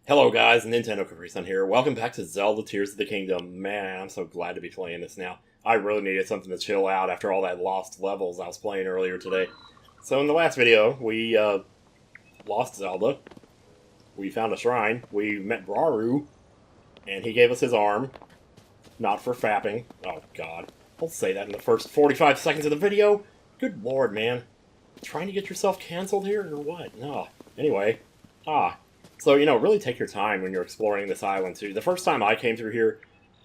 Hello guys, NintendoCapriSun here. Welcome back to Zelda Tears of the Kingdom. Man, I'm so glad to be playing this now. I really needed something to chill out after all that lost levels I was playing earlier today. So in the last video, we lost Zelda. We found a shrine. We met Rauru, and he gave us his arm. Not for fapping. Oh god. Don't say that in the first 45 seconds of the video. Good lord, man. Trying to get yourself cancelled here, or what? No. Anyway. So, really take your time when you're exploring this island, too. The first time I came through here,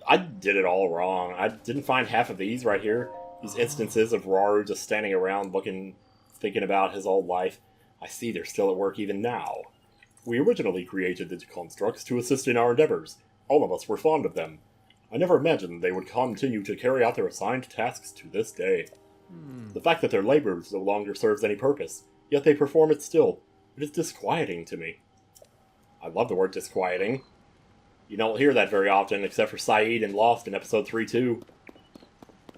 I did it all wrong. I didn't find half of these right here. These instances of Rauru just standing around thinking about his old life. I see they're still at work even now. We originally created the constructs to assist in our endeavors. All of us were fond of them. I never imagined they would continue to carry out their assigned tasks to this day. The fact that their labor no longer serves any purpose, yet they perform it still, it is disquieting to me. I love the word disquieting. You don't hear that very often, except for Saeed and Lost in episode 3-2.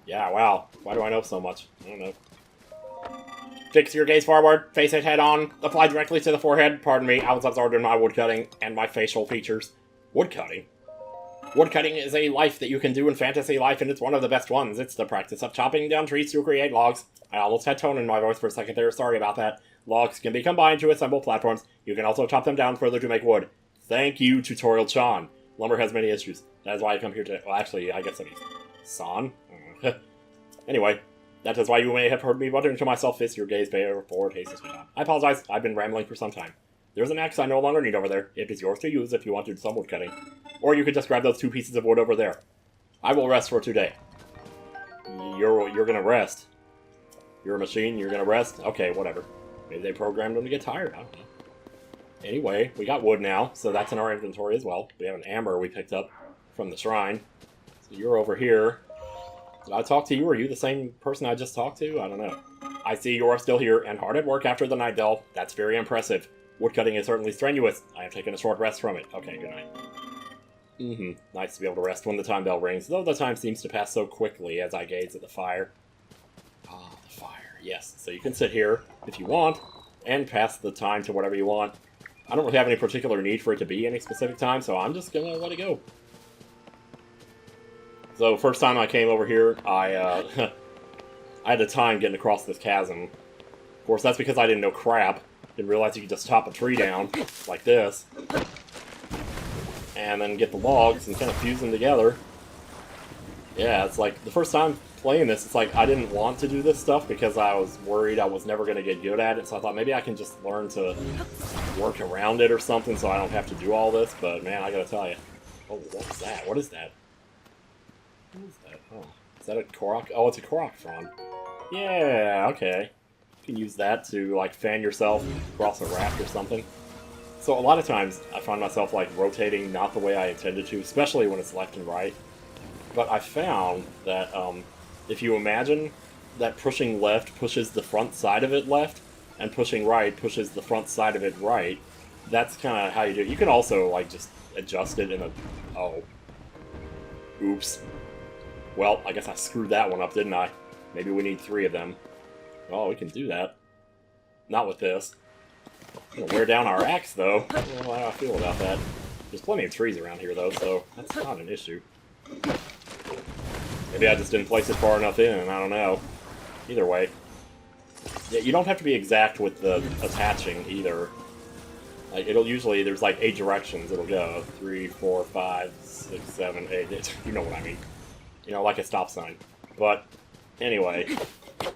Yeah, wow. Why do I know so much? I don't know. Fix your gaze forward, face it head on, apply directly to the forehead. Pardon me, I was absorbed in my woodcutting and my facial features. Woodcutting? Woodcutting is a life that you can do in fantasy life, and it's one of the best ones. It's the practice of chopping down trees to create logs. I almost had tone in my voice for a second there, sorry about that. Logs can be combined to assemble platforms. You can also chop them down further to make wood. Thank you, Tutorial Chan. Lumber has many issues. That is why I come here today. Well, actually, I guess that means San? Anyway, that is why you may have heard me muttering to myself, fist your gaze forward, haste is on. I apologize, I've been rambling for some time. There's an axe I no longer need over there. It is yours to use if you want to do some wood cutting. Or you could just grab those 2 pieces of wood over there. I will rest for today. You're gonna rest. You're a machine, you're gonna rest? Okay, whatever. Maybe they programmed them to get tired, I don't know. Anyway, we got wood now, so that's in our inventory as well. We have an amber we picked up from the shrine. So you're over here. Did I talk to you? Are you the same person I just talked to? I don't know. I see you are still here and hard at work after the night delve. That's very impressive. Woodcutting is certainly strenuous. I have taken a short rest from it. Okay, good night. Nice to be able to rest when the time bell rings, though the time seems to pass so quickly as I gaze at the fire. Ah, the fire, yes. So you can sit here if you want, and pass the time to whatever you want. I don't really have any particular need for it to be any specific time, so I'm just gonna let it go. So, first time I came over here, I had a time getting across this chasm. Of course, that's because I didn't know crap. Didn't realize you could just chop a tree down, like this. And then get the logs and kind of fuse them together. Yeah, it's like, the first time playing this, it's like, I didn't want to do this stuff because I was worried I was never going to get good at it, so I thought maybe I can just learn to work around it or something so I don't have to do all this, but man, I gotta tell you. Oh, what was that? What is that? What is that? Oh, is that a Korok? Oh, it's a Korok frond. Yeah, okay. You can use that to, like, fan yourself across a raft or something. So a lot of times, I find myself, like, rotating not the way I intended to, especially when it's left and right. But I found that, if you imagine that pushing left pushes the front side of it left, and pushing right pushes the front side of it right, that's kind of how you do it. You can also, like, just adjust it in a... Oh. Oops. Well, I guess I screwed that one up, didn't I? Maybe we need 3 of them. Oh, we can do that. Not with this. I'm gonna wear down our axe, though. I don't know how I feel about that. There's plenty of trees around here, though, so that's not an issue. Maybe I just didn't place it far enough in, I don't know. Either way. Yeah, you don't have to be exact with the attaching, either. Like, it'll usually, there's like 8 directions it'll go. 3, 4, 5, 6, 7, 8. You know what I mean. You know, like a stop sign. But, anyway.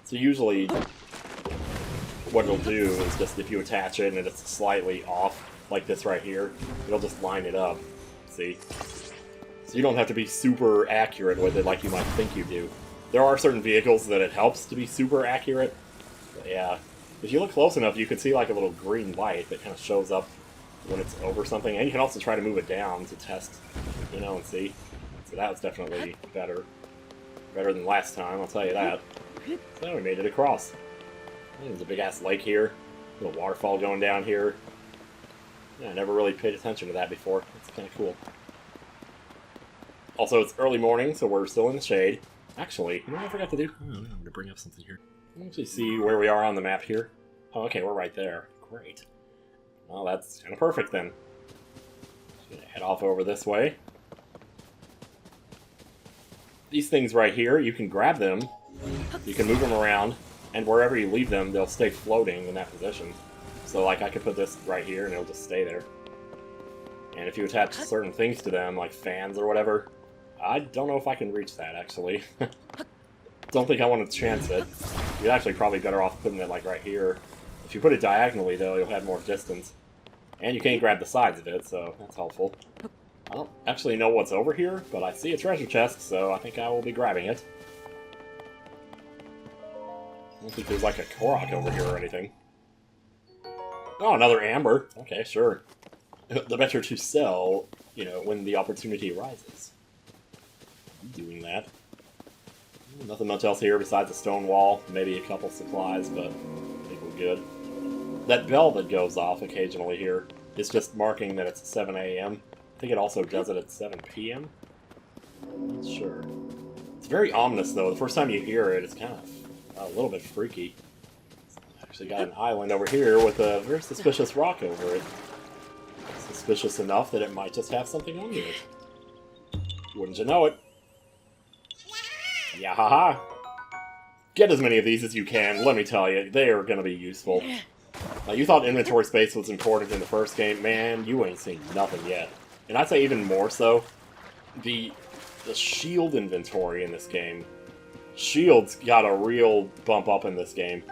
So usually, what it'll do is just if you attach it and it's slightly off, like this right here, it'll just line it up. See? So you don't have to be super accurate with it like you might think you do. There are certain vehicles that it helps to be super accurate. But yeah, if you look close enough, you can see like a little green light that kind of shows up when it's over something. And you can also try to move it down to test, and see. So that was definitely better. Better than last time, I'll tell you that. So we made it across. There's a big-ass lake here. A little waterfall going down here. Yeah, I never really paid attention to that before. It's kind of cool. Also, it's early morning, so we're still in the shade. Actually, you know what I forgot to do? Oh, I'm going to bring up something here. Let me actually see where we are on the map here. Oh, okay, we're right there. Great. Well, that's kind of perfect then. Head off over this way. These things right here, you can grab them, you can move them around, and wherever you leave them, they'll stay floating in that position. So, like, I could put this right here, and it'll just stay there. And if you attach certain things to them, like fans or whatever, I don't know if I can reach that, actually. Don't think I want to chance it. You're actually probably better off putting it, like, right here. If you put it diagonally, though, you'll have more distance. And you can't grab the sides of it, so that's helpful. I don't actually know what's over here, but I see a treasure chest, so I think I will be grabbing it. I don't think there's like a Korok over here or anything. Oh, another amber. Okay, sure. The better to sell, you know, when the opportunity arises. I'm doing that. Nothing much else here besides a stone wall, maybe a couple supplies, but I think we're good. That bell that goes off occasionally here is just marking that it's 7 a.m. I think it also does it at 7 p.m. I'm not sure. It's very ominous, though. The first time you hear it, it's kind of a little bit freaky. Actually got an island over here with a very suspicious rock over it. Suspicious enough that it might just have something under it. Wouldn't you know it? Yeah, haha. Get as many of these as you can. Let me tell you, they are going to be useful. Now, you thought inventory space was important in the first game. Man, you ain't seen nothing yet. And I'd say even more so, the shield inventory in this game. Shields got a real bump up in this game.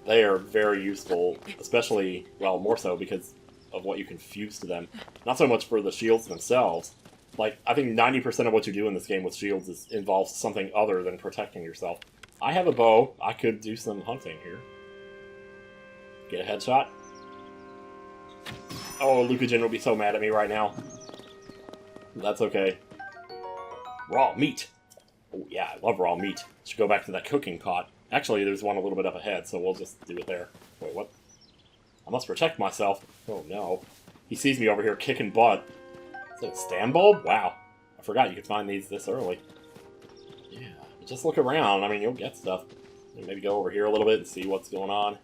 They are very useful, especially, well, more so because of what you can fuse to them. Not so much for the shields themselves. Like, I think 90% of what you do in this game with shields involves something other than protecting yourself. I have a bow. I could do some hunting here. Get a headshot. Oh, Lucajin will be so mad at me right now. That's okay. Raw meat. Oh, yeah, I love raw meat. Should go back to that cooking pot. Actually, there's one a little bit up ahead, so we'll just do it there. Wait, what? I must protect myself. Oh, no. He sees me over here kicking butt. Is it a stand bulb? Wow. I forgot you could find these this early. Yeah, just look around. I mean, you'll get stuff. Maybe go over here a little bit and see what's going on.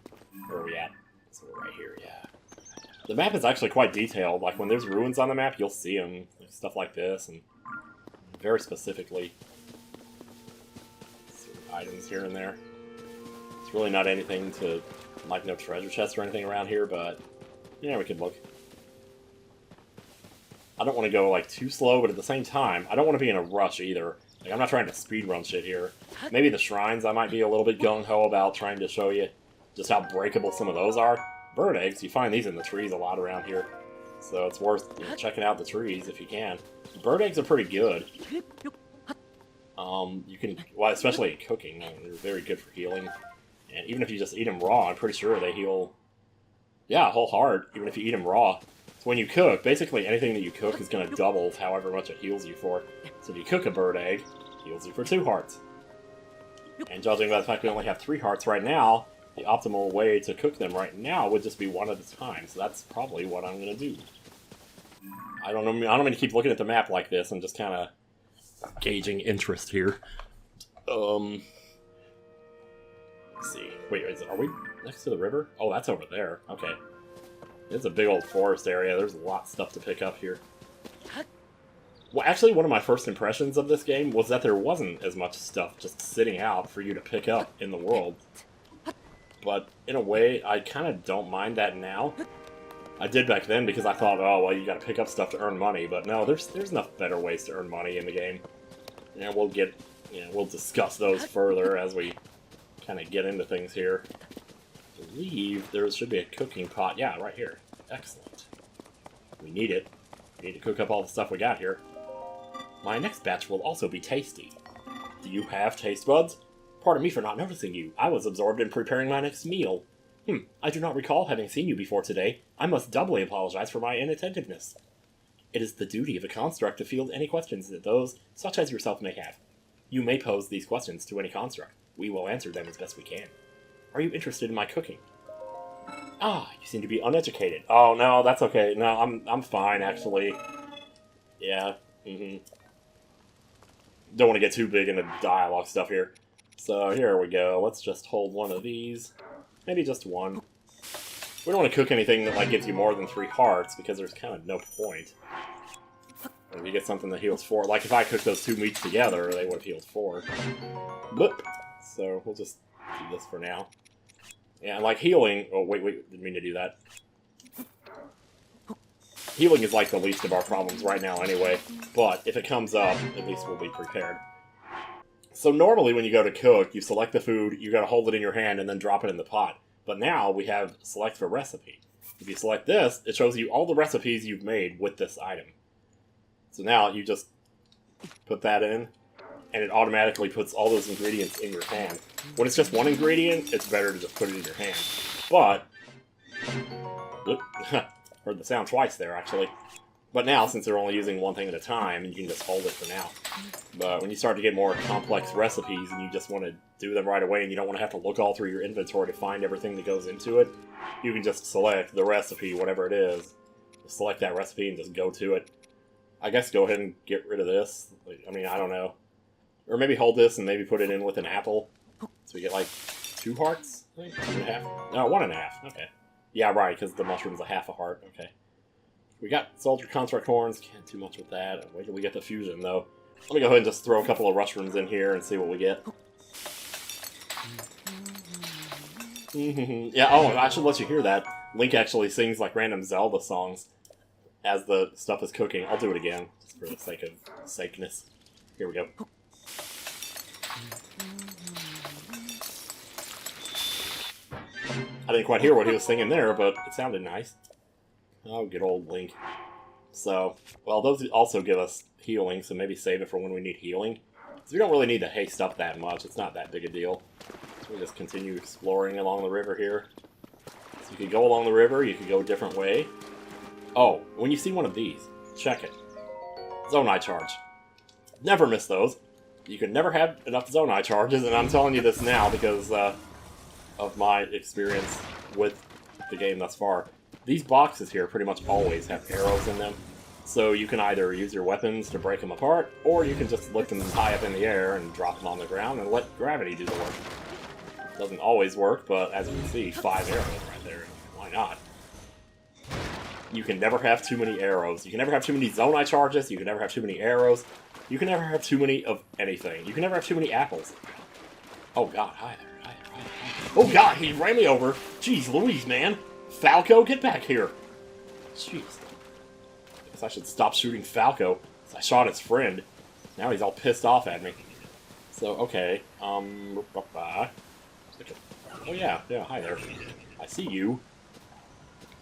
Where are we at? So we're right here, yeah. The map is actually quite detailed. Like, when there's ruins on the map, you'll see them. Like, stuff like this, and very specifically. Items here and there. It's really not anything to, like, no treasure chests or anything around here, but, yeah, we could look. I don't want to go, like, too slow, but at the same time, I don't want to be in a rush either. Like, I'm not trying to speedrun shit here. Maybe the shrines I might be a little bit gung-ho about trying to show you just how breakable some of those are. Bird eggs, you find these in the trees a lot around here. So it's worth, you know, checking out the trees if you can. Bird eggs are pretty good. You can, well, especially in cooking, they're very good for healing. And even if you just eat them raw, I'm pretty sure they heal, yeah, whole heart, even if you eat them raw. So when you cook, basically anything that you cook is going to double however much it heals you for. So if you cook a bird egg, it heals you for 2 hearts. And judging by the fact we only have 3 hearts right now, the optimal way to cook them right now would just be 1 at a time. So that's probably what I'm going to do. I don't mean to keep looking at the map like this and just kind of gauging interest here. Let's see. Wait, are we next to the river? Oh, that's over there. Okay. It's a big old forest area. There's a lot of stuff to pick up here. Well, actually, one of my first impressions of this game was that there wasn't as much stuff just sitting out for you to pick up in the world. But in a way, I kind of don't mind that now. I did back then because I thought, oh, well, you gotta pick up stuff to earn money. But no, there's enough better ways to earn money in the game. And we'll discuss those further as we kind of get into things here. I believe there should be a cooking pot. Yeah, right here. Excellent. We need it. We need to cook up all the stuff we got here. My next batch will also be tasty. Do you have taste buds? Pardon me for not noticing you. I was absorbed in preparing my next meal. I do not recall having seen you before today. I must doubly apologize for my inattentiveness. It is the duty of a construct to field any questions that those, such as yourself, may have. You may pose these questions to any construct. We will answer them as best we can. Are you interested in my cooking? Ah, you seem to be uneducated. Oh, no, that's okay. No, I'm fine, actually. Yeah, Don't want to get too big into dialogue stuff here. So, here we go. Let's just hold one of these. Maybe just 1. We don't want to cook anything that, like, gives you more than 3 hearts, because there's kind of no point. If you get something that heals 4, like if I cooked those 2 meats together, they would have healed 4. Boop. So we'll just do this for now. Yeah, like healing... Oh, wait, didn't mean to do that. Healing is like the least of our problems right now anyway, but if it comes up, at least we'll be prepared. So normally when you go to cook, you select the food, you gotta hold it in your hand and then drop it in the pot. But now we have select for recipe. If you select this, it shows you all the recipes you've made with this item. So now you just put that in, and it automatically puts all those ingredients in your hand. When it's just one ingredient, it's better to just put it in your hand. But... heard the sound twice there, actually. But now, since they're only using one thing at a time, you can just hold it for now. But when you start to get more complex recipes and you just want to do them right away and you don't want to have to look all through your inventory to find everything that goes into it, you can just select the recipe, whatever it is. Just select that recipe and just go to it. I guess go ahead and get rid of this. I mean, I don't know. Or maybe hold this and maybe put it in with an apple. So we get like 2 hearts? I think 2.5? No, 1.5. Okay. Yeah, right, because the mushroom's a half a heart. Okay. We got Soldier Construct Horns. Can't do much with that. Wait till we get the fusion, though. Let me go ahead and just throw a couple of mushrooms in here and see what we get. Yeah, oh, I should let you hear that. Link actually sings like random Zelda songs as the stuff is cooking. I'll do it again, just for the sake of sakeness. Here we go. I didn't quite hear what he was singing there, but it sounded nice. Oh, good old Link. So, well, those also give us healing, so maybe save it for when we need healing. So we don't really need to haste up that much. It's not that big a deal. So we just continue exploring along the river here. So you could go along the river, you could go a different way. Oh, when you see one of these, check it. Zonai charge. Never miss those. You can never have enough Zonai charges, and I'm telling you this now because of my experience with the game thus far. These boxes here pretty much always have arrows in them, so you can either use your weapons to break them apart, or you can just lift them high up in the air and drop them on the ground and let gravity do the work. Doesn't always work, but as you can see, 5 arrows right there. Why not? You can never have too many arrows. You can never have too many Zonai charges. You can never have too many arrows. You can never have too many of anything. You can never have too many apples. Oh god, hi there. Hi there, hi there, hi there. Oh god, he ran me over. Jeez Louise, man. Falco, get back here! Jeez. I guess I should stop shooting Falco, because I shot his friend. Now he's all pissed off at me. So, okay. Oh yeah, hi there. I see you.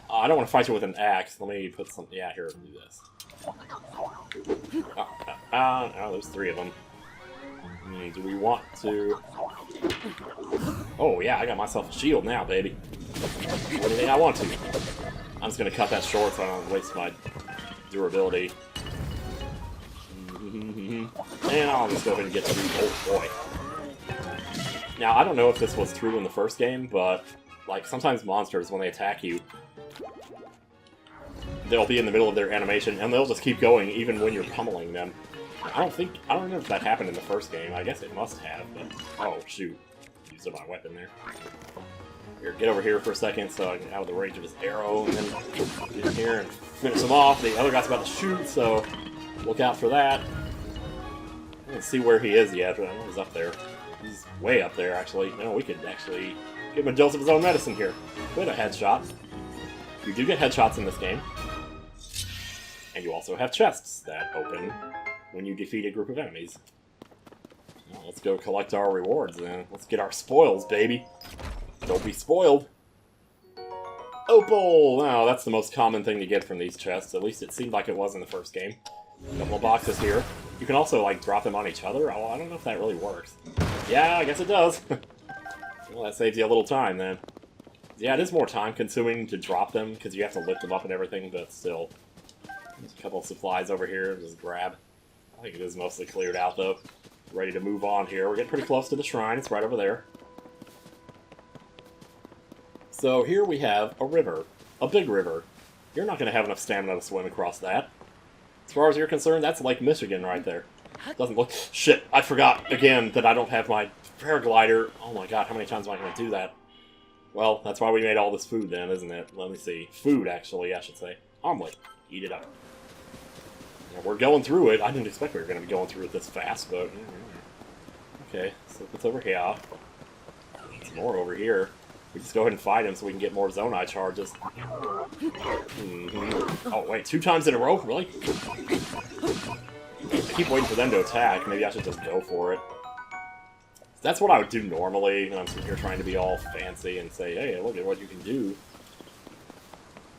I don't want to fight you with an axe. Let me put some... Yeah, here, do this. Oh, there's 3 of them. Do we want to... Oh yeah, I got myself a shield now, baby. What do you think I want to? I'm just going to cut that short so I don't waste my durability. And I'll just go ahead and get through. Oh boy. Now, I don't know if this was true in the first game, but like sometimes monsters, when they attack you, they'll be in the middle of their animation and they'll just keep going even when you're pummeling them. I don't know if that happened in the first game. I guess it must have, but... Oh, shoot. Used my weapon there. Here, get over here for a second so I can get out of the range of his arrow, and then get in here and finish him off. The other guy's about to shoot, so look out for that. I don't see where he is yet, but I know he's up there. He's way up there, actually. No, we could actually give him a dose of his own medicine here. With a headshot. You do get headshots in this game. And you also have chests that open when you defeat a group of enemies. Well, let's go collect our rewards then. Let's get our spoils, baby. Don't be spoiled. Opal! Now, that's the most common thing to get from these chests. At least it seemed like it was in the first game. A couple of boxes here. You can also, like, drop them on each other. Oh, I don't know if that really works. Yeah, I guess it does. Well, that saves you a little time, then. Yeah, it is more time-consuming to drop them, because you have to lift them up and everything, but still. There's a couple of supplies over here. Just grab. I think it is mostly cleared out, though. Ready to move on here. We're getting pretty close to the shrine. It's right over there. So here we have a river. A big river. You're not going to have enough stamina to swim across that. As far as you're concerned, that's Lake Michigan right there. Doesn't look... Shit, I forgot again that I don't have my paraglider. Oh my god, how many times am I going to do that? Well, that's why we made all this food then, isn't it? Let me see. Food, actually, I should say. Omelet. Eat it up. We're going through it. I didn't expect we were going to be going through it this fast, but... Okay, so what's over here? Some more over here. We just go ahead and fight him so we can get more Zonai charges. Oh, wait, 2 times in a row? Really? I keep waiting for them to attack. Maybe I should just go for it. That's what I would do normally. I'm sitting here trying to be all fancy and say, hey, look at what you can do.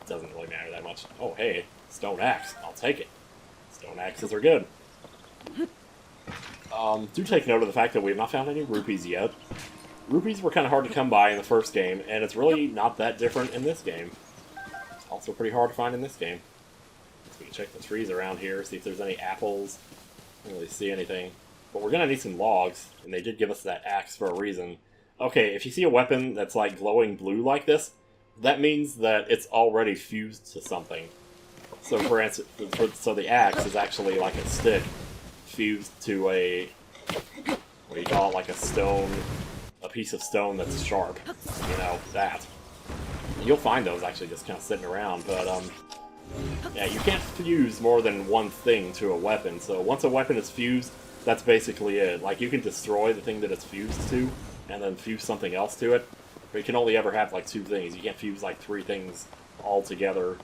It doesn't really matter that much. Oh, hey, stone axe. I'll take it. Stone axes are good. Do take note of the fact that we have not found any rupees yet. Rupees were kind of hard to come by in the first game, and it's really not that different in this game. It's also pretty hard to find in this game. So we can check the trees around here, see if there's any apples. I don't really see anything. But we're going to need some logs, and they did give us that axe for a reason. Okay, if you see a weapon that's like glowing blue like this, that means that it's already fused to something. So for instance, so the axe is actually like a stick fused to a, what do you call it, like a stone, a piece of stone that's sharp. You know, that. You'll find those actually just kind of sitting around, but yeah, you can't fuse more than one thing to a weapon. So once a weapon is fused, that's basically it. Like, you can destroy the thing that it's fused to, and then fuse something else to it, but you can only ever have, like, 2 things. You can't fuse, like, 3 things all together.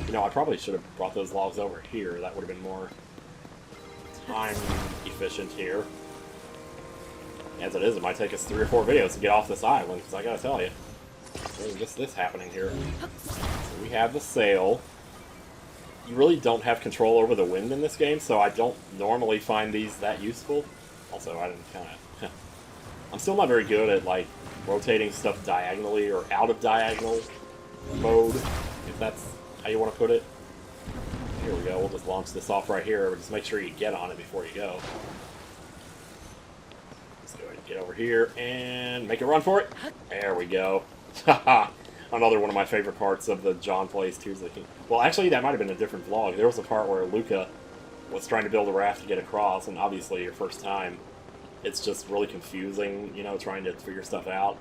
You know, I probably should have brought those logs over here. That would have been more time efficient here. As it is, it might take us 3 or 4 videos to get off this island, because I gotta tell you, there's just this happening here. So we have the sail. You really don't have control over the wind in this game, so I don't normally find these that useful. Also, I didn't kind of... I'm still not very good at, like, rotating stuff diagonally or out of diagonal mode, if that's how you want to put it. Here we go, we'll just launch this off right here. Just make sure you get on it before you go. Let's go ahead and get over here and make a run for it. There we go. Haha. Another one of my favorite parts of the John Plays Tears of the Kingdom. Well, actually, that might have been a different vlog. There was a part where Luca was trying to build a raft to get across, and obviously your first time, it's just really confusing, you know, trying to figure stuff out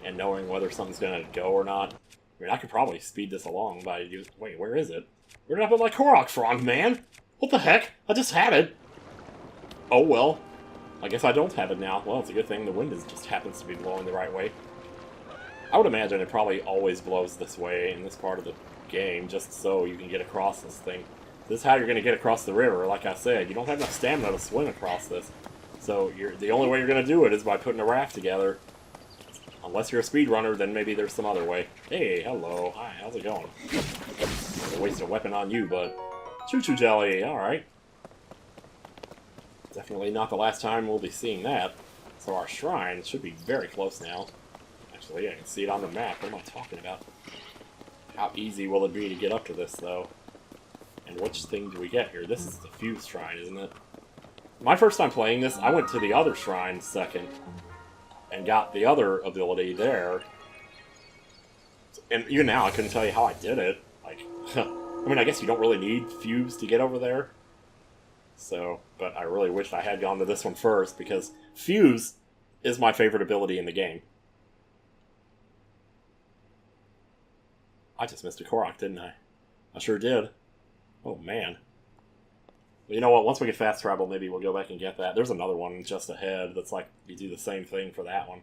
and knowing whether something's going to go or not. I mean, I could probably speed this along by using... Wait, where is it? Where did I put my Korok frog, man? What the heck? I just had it. Oh, well. I guess I don't have it now. Well, it's a good thing the wind just happens to be blowing the right way. I would imagine it probably always blows this way in this part of the game, just so you can get across this thing. This is how you're going to get across the river. Like I said, you don't have enough stamina to swim across this. So the only way you're going to do it is by putting a raft together. Unless you're a speedrunner, then maybe there's some other way. Hey, hello. Hi, how's it going? I'll waste a weapon on you, but... Choo-choo jelly, alright. Definitely not the last time we'll be seeing that. So our shrine should be very close now. Actually, I can see it on the map. What am I talking about? How easy will it be to get up to this, though? And which thing do we get here? This is the Fuse Shrine, isn't it? My first time playing this, I went to the other shrine second and got the other ability there. And even now, I couldn't tell you how I did it. Like, I mean, I guess you don't really need Fuse to get over there. So, but I really wished I had gone to this one first, because Fuse is my favorite ability in the game. I just missed a Korok, didn't I? I sure did. Oh, man. Well, you know what? Once we get fast travel, maybe we'll go back and get that. There's another one just ahead that's like, you do the same thing for that one.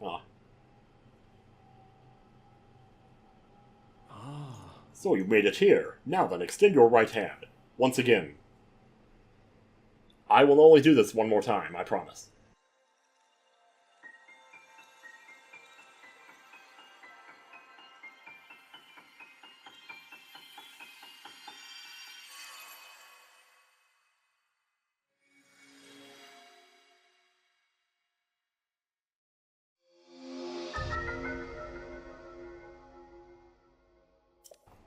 Oh. Ah. So you made it here. Now then, extend your right hand. Once again. I will only do this one more time, I promise.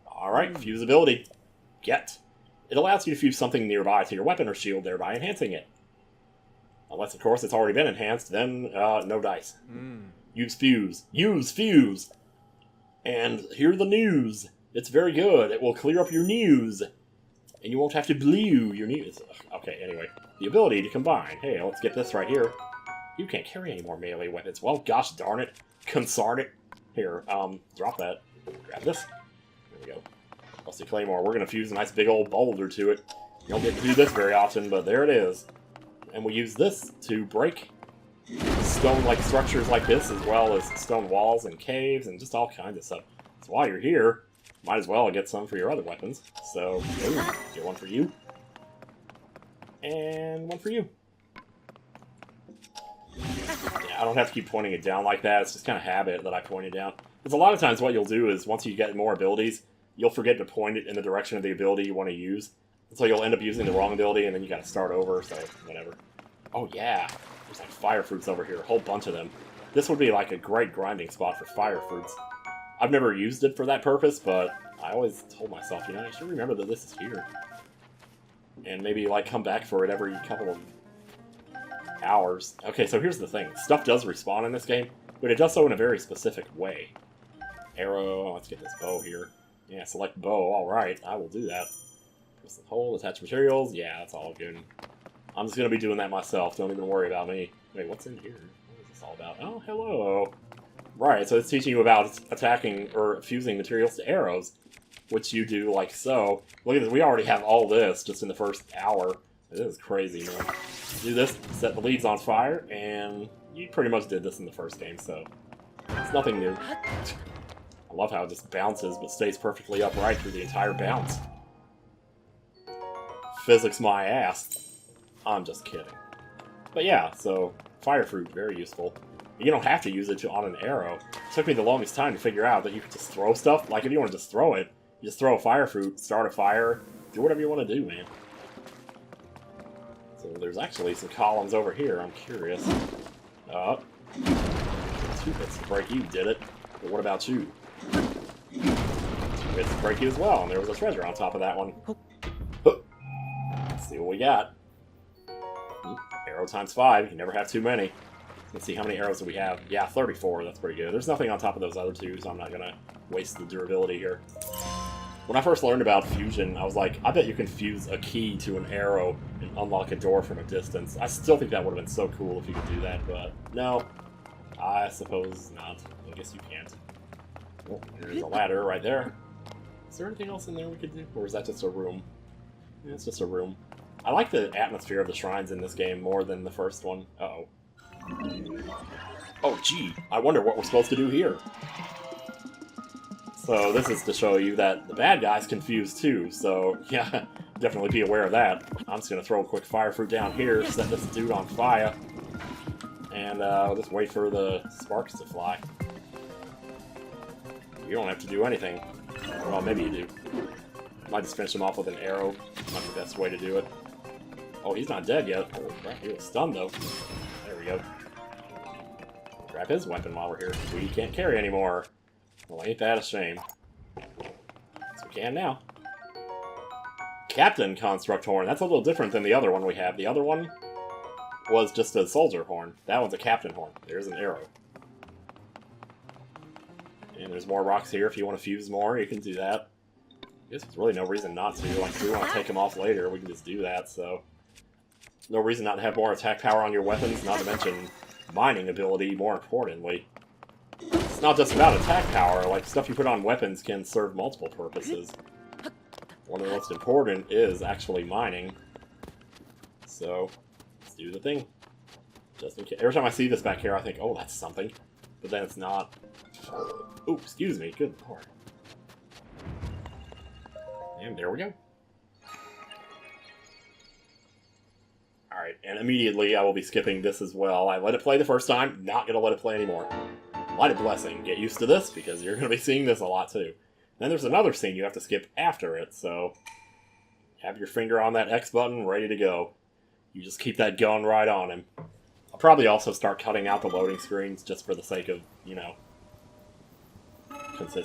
Alright, fuse ability. Get. It allows you to fuse something nearby to your weapon or shield, thereby enhancing it. Unless, of course, it's already been enhanced, then no dice. Use fuse. Use fuse! And hear the news. It's very good. It will clear up your news. And you won't have to blue your news. Okay, anyway. The ability to combine. Hey, let's get this right here. You can't carry any more melee weapons. Well, gosh darn it. Consarn it. Here, drop that. Grab this. There we go. Rusty Claymore. We're going to fuse a nice big old boulder to it. You don't get to do this very often, but there it is. And we use this to break stone-like structures like this, as well as stone walls and caves and just all kinds of stuff. So while you're here, might as well get some for your other weapons. So, ooh, get one for you. And one for you. Yeah, I don't have to keep pointing it down like that. It's just kind of habit that I point it down. Because a lot of times what you'll do is, once you get more abilities, you'll forget to point it in the direction of the ability you want to use. And so you'll end up using the wrong ability, and then you gotta start over, so whatever. Oh yeah, there's like fire fruits over here, a whole bunch of them. This would be like a great grinding spot for fire fruits. I've never used it for that purpose, but I always told myself, you know, I should remember that this is here. And maybe, like, come back for it every couple of hours. Okay, so here's the thing. Stuff does respawn in this game, but it does so in a very specific way. Arrow, let's get this bow here. Yeah, select bow, alright, I will do that. Press the hold, attach materials, yeah, that's all good. I'm just gonna be doing that myself, don't even worry about me. Wait, what's in here? What is this all about? Oh, hello! Right, so it's teaching you about attacking or fusing materials to arrows, which you do like so. Look at this, we already have all this just in the first hour. This is crazy, man. Do this, set the leaves on fire, and you pretty much did this in the first game, so it's nothing new. I love how it just bounces but stays perfectly upright through the entire bounce. Physics my ass. I'm just kidding. But yeah, so fire fruit, very useful. You don't have to use it on an arrow. It took me the longest time to figure out that you could just throw stuff. Like, if you want to just throw it, you just throw a fire fruit, start a fire, do whatever you want to do, man. So there's actually some columns over here, I'm curious. Two hits to break you, did it. But what about you? Two hits to break you as well, and there was a treasure on top of that one. Let's see what we got. Arrow times 5, you never have too many. Let's see, how many arrows do we have? Yeah, 34, that's pretty good. There's nothing on top of those other two, so I'm not gonna waste the durability here. When I first learned about fusion, I was like, I bet you can fuse a key to an arrow and unlock a door from a distance. I still think that would have been so cool if you could do that, but no. I suppose not. I guess you can't. Oh, there's a ladder right there. Is there anything else in there we could do? Or is that just a room? Yeah, it's just a room. I like the atmosphere of the shrines in this game more than the first one. Uh-oh. Oh, gee. I wonder what we're supposed to do here. So this is to show you that the bad guys can fuse too, so yeah, definitely be aware of that. I'm just going to throw a quick fire fruit down here, set this dude on fire, and just wait for the sparks to fly. You don't have to do anything. Well, maybe you do. Might just finish him off with an arrow. Not the best way to do it. Oh, he's not dead yet. Oh, crap, he was stunned though. There we go. Grab his weapon while we're here. We can't carry anymore. Well, ain't that a shame. So we can now. Captain Construct Horn. That's a little different than the other one we have. The other one was just a soldier horn. That one's a captain horn. There's an arrow. And there's more rocks here. If you want to fuse more, you can do that. I guess there's really no reason not to. Like, if we want to take them off later, we can just do that, so... No reason not to have more attack power on your weapons, not to mention mining ability, more importantly. It's not just about attack power, like, stuff you put on weapons can serve multiple purposes. One of the most important is actually mining. So, let's do the thing. Just in case. Every time I see this back here, I think, oh, that's something. But then it's not. Oh, excuse me, good lord. And there we go. Alright, and immediately I will be skipping this as well. I let it play the first time, not gonna let it play anymore. Lighted Blessing. Get used to this, because you're going to be seeing this a lot, too. Then there's another scene you have to skip after it, so... Have your finger on that X button, ready to go. You just keep that gun right on him. I'll probably also start cutting out the loading screens, just for the sake of, you know...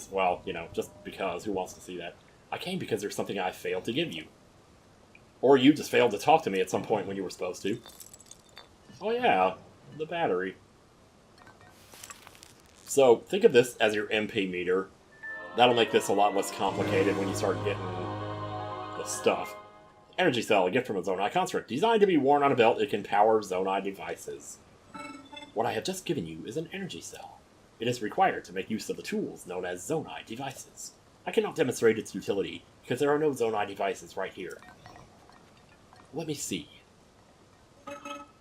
Well, you know, just because. Who wants to see that? I came because there's something I failed to give you. Or you just failed to talk to me at some point when you were supposed to. Oh yeah, the battery. So, think of this as your MP meter. That'll make this a lot less complicated when you start getting the stuff. Energy Cell, a gift from a Zonai construct. Designed to be worn on a belt, it can power Zonai devices. What I have just given you is an energy cell. It is required to make use of the tools known as Zonai devices. I cannot demonstrate its utility because there are no Zonai devices right here. Let me see.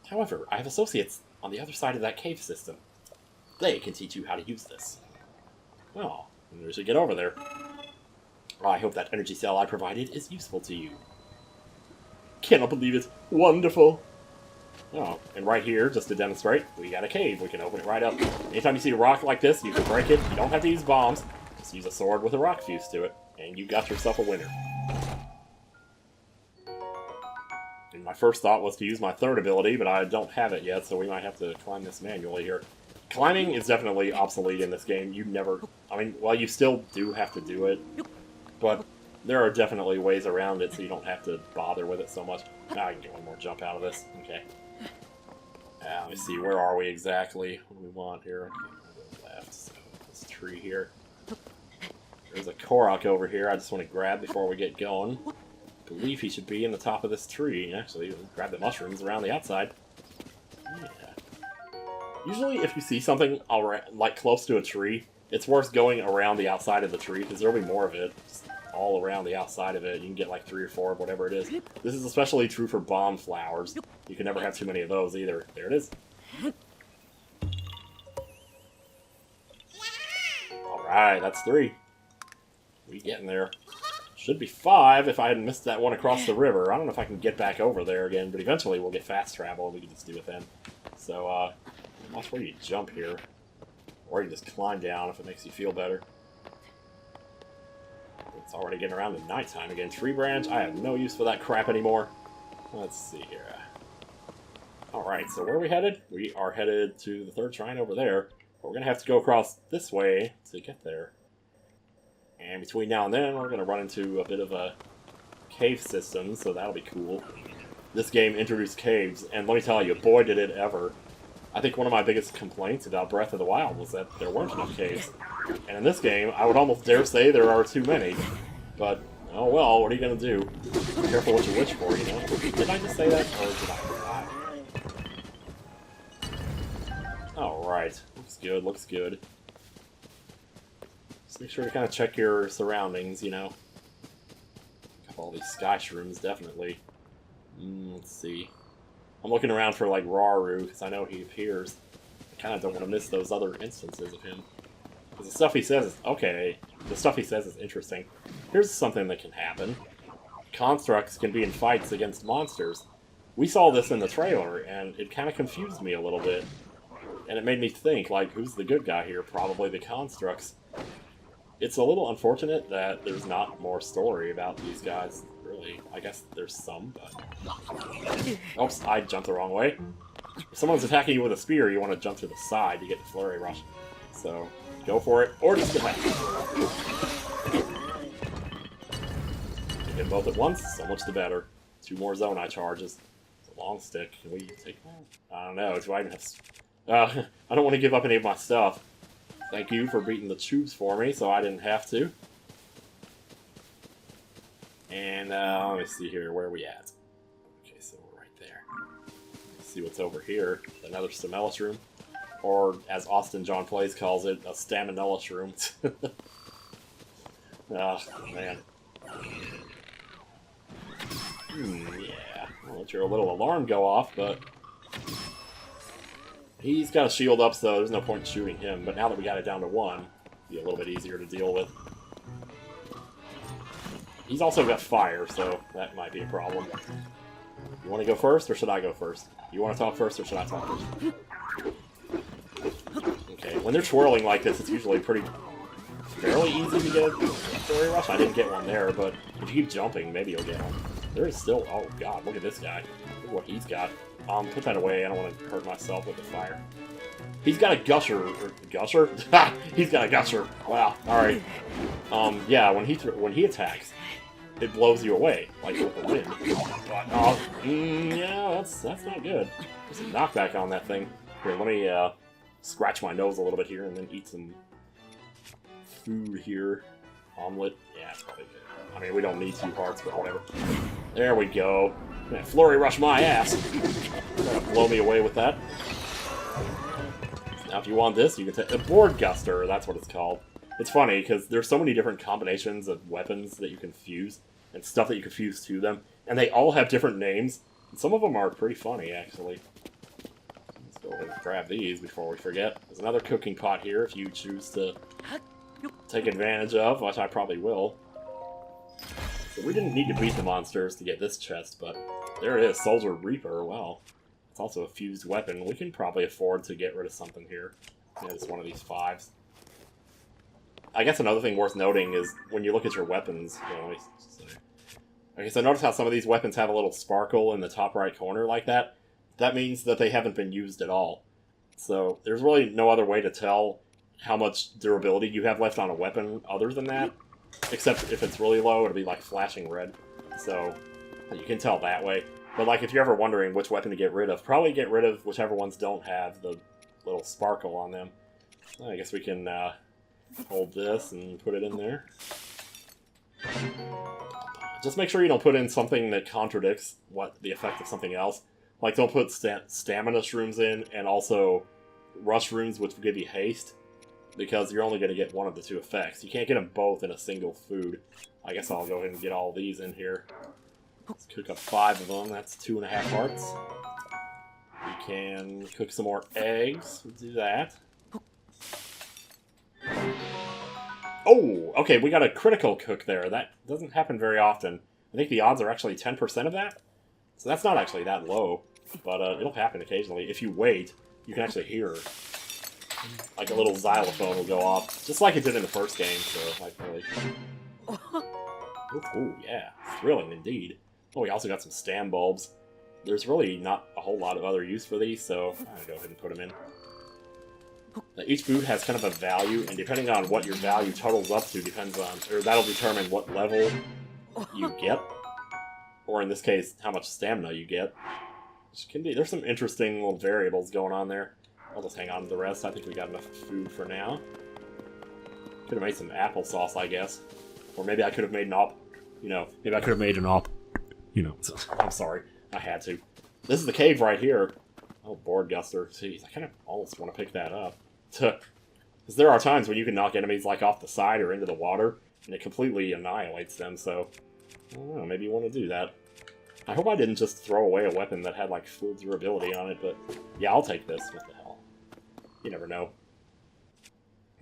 However, I have associates on the other side of that cave system. They can teach you how to use this. Well, we should get over there. I hope that energy cell I provided is useful to you. Cannot believe it. Wonderful. Oh, and right here, just to demonstrate, we got a cave. We can open it right up. Anytime you see a rock like this, you can break it. You don't have to use bombs. Just use a sword with a rock fuse to it, and you got yourself a winner. And my first thought was to use my third ability, but I don't have it yet, so we might have to climb this manually here. Climbing is definitely obsolete in this game. You never... I mean, well, you still do have to do it, but there are definitely ways around it so you don't have to bother with it so much. Now I can get one more jump out of this. Okay. Let me see, where are we exactly? What do we want here? Okay, left, so this tree here. There's a Korok over here I just want to grab before we get going. I believe he should be in the top of this tree. Actually, grab the mushrooms around the outside. Yeah. Usually, if you see something like close to a tree, it's worth going around the outside of the tree, because there'll be more of it. Just all around the outside of it. You can get like 3 or 4 of whatever it is. This is especially true for bomb flowers. You can never have too many of those either. There it is. Alright, that's 3. We getting there. Should be 5 if I hadn't missed that one across the river. I don't know if I can get back over there again, but eventually we'll get fast travel and we can just do it then. So, watch where you jump here. Or you can just climb down if it makes you feel better. It's already getting around to nighttime again. Tree branch, I have no use for that crap anymore. Let's see here. Alright, so where are we headed? We are headed to the 3rd shrine over there. But we're going to have to go across this way to get there. And between now and then, we're going to run into a bit of a cave system, so that'll be cool. This game introduced caves, and let me tell you, boy did it ever. I think one of my biggest complaints about Breath of the Wild was that there weren't enough caves. And in this game, I would almost dare say there are too many. But, oh well, what are you going to do? Be careful what you wish for, you know? Did I just say that, or did I? Alright, looks good, looks good. Just make sure to kind of check your surroundings, you know? Got all these sky shrooms, definitely. Let's see. I'm looking around for, like, Raru, because I know he appears. I kind of don't want to miss those other instances of him. Because the stuff he says is... Okay, the stuff he says is interesting. Here's something that can happen. Constructs can be in fights against monsters. We saw this in the trailer, and it kind of confused me a little bit. And it made me think, like, who's the good guy here? Probably the Constructs. It's a little unfortunate that there's not more story about these guys, really. I guess there's some, but... Oops, I jumped the wrong way. If someone's attacking you with a spear, you want to jump to the side to get the flurry rush. So, go for it, or just attack. Get both at once, so much the better. 2 more Zonai charges. It's a long stick. Can we take that? I don't know, do I even have... I don't want to give up any of my stuff. Thank you for beating the tubes for me, so I didn't have to. And, let me see here, where are we at? Okay, so we're right there. Let's see what's over here. Another Stamella shroom. Or, as Austin John Plays calls it, a Staminella shroom. Oh, man. Yeah. I'll let your little alarm go off, but... He's got a shield up, so there's no point in shooting him. But now that we got it down to 1, it'll be a little bit easier to deal with. He's also got fire, so that might be a problem. You want to go first, or should I go first? You want to talk first, or should I talk first? Okay, when they're twirling like this, it's usually fairly easy to get a flurry rush. I didn't get one there, but if you keep jumping, maybe you'll get one. There is still... Oh, God, look at this guy. Look what he's got. Put that away. I don't want to hurt myself with the fire. He's got a gusher. Gusher? He's got a gusher. Wow. Alright. Yeah, when he attacks, it blows you away, like with the wind. But, yeah, that's not good. There's a knockback on that thing. Here, let me, scratch my nose a little bit here and then eat some food here. Omelet. Yeah, it's probably good. I mean, we don't need 2 hearts, but whatever. There we go. Man, flurry rush my ass. Trying to blow me away with that. Now, if you want this, you can take a board guster. That's what it's called. It's funny, because there's so many different combinations of weapons that you can fuse, and stuff that you can fuse to them, and they all have different names, and some of them are pretty funny, actually. Let's go ahead and grab these before we forget. There's another cooking pot here if you choose to take advantage of, which I probably will. So we didn't need to beat the monsters to get this chest, but there it is, Soldier Reaper. Wow. It's also a fused weapon. We can probably afford to get rid of something here. Yeah, it's one of these 5s. I guess another thing worth noting is when you look at your weapons, okay, so notice how some of these weapons have a little sparkle in the top right corner like that? That means that they haven't been used at all. So there's really no other way to tell how much durability you have left on a weapon other than that. Except if it's really low, it'll be like flashing red. So you can tell that way. But like if you're ever wondering which weapon to get rid of, probably get rid of whichever ones don't have the little sparkle on them. I guess we can hold this and put it in there. Just make sure you don't put in something that contradicts what the effect of something else. Like don't put stamina shrooms in and also rush runes, which will give you haste. Because you're only going to get one of the 2 effects. You can't get them both in a single food. I guess I'll go ahead and get all these in here. Let's cook up 5 of them. That's 2.5 hearts. We can cook some more eggs. We'll do that. Oh, okay, we got a critical cook there. That doesn't happen very often. I think the odds are actually 10% of that. So that's not actually that low. But it'll happen occasionally. If you wait, you can actually hear like a little xylophone will go off, just like it did in the first game, so like really... Ooh, yeah, thrilling indeed. Oh, we also got some stam bulbs. There's really not a whole lot of other use for these, so I'm gonna go ahead and put them in. Now, each food has kind of a value, and depending on what your value totals up to, depends on, or that'll determine what level you get, or in this case, how much stamina you get. Which can be, there's some interesting little variables going on there. I'll just hang on to the rest. I think we got enough food for now. Could have made some applesauce, I guess. Or maybe I could have made an maybe I could have made an so, I'm sorry. I had to. This is the cave right here. Oh, board guster. Jeez, I kind of almost want to pick that up. Because there are times when you can knock enemies like off the side or into the water, and it completely annihilates them, so... I don't know, maybe you want to do that. I hope I didn't just throw away a weapon that had like full durability on it, but yeah, I'll take this. What the hell? You never know.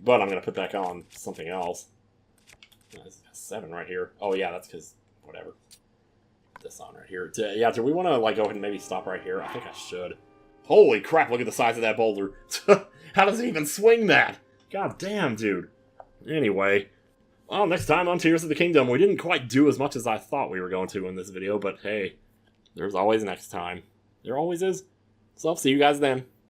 But I'm going to put back on something else. Oh, this got 7 right here. Oh yeah, that's because, whatever. Put this on right here. Yeah, do we want to like go ahead and maybe stop right here? I think I should. Holy crap, look at the size of that boulder. How does it even swing that? God damn, dude. Anyway. Well, next time on Tears of the Kingdom, we didn't quite do as much as I thought we were going to in this video, but hey, there's always next time. There always is. So I'll see you guys then.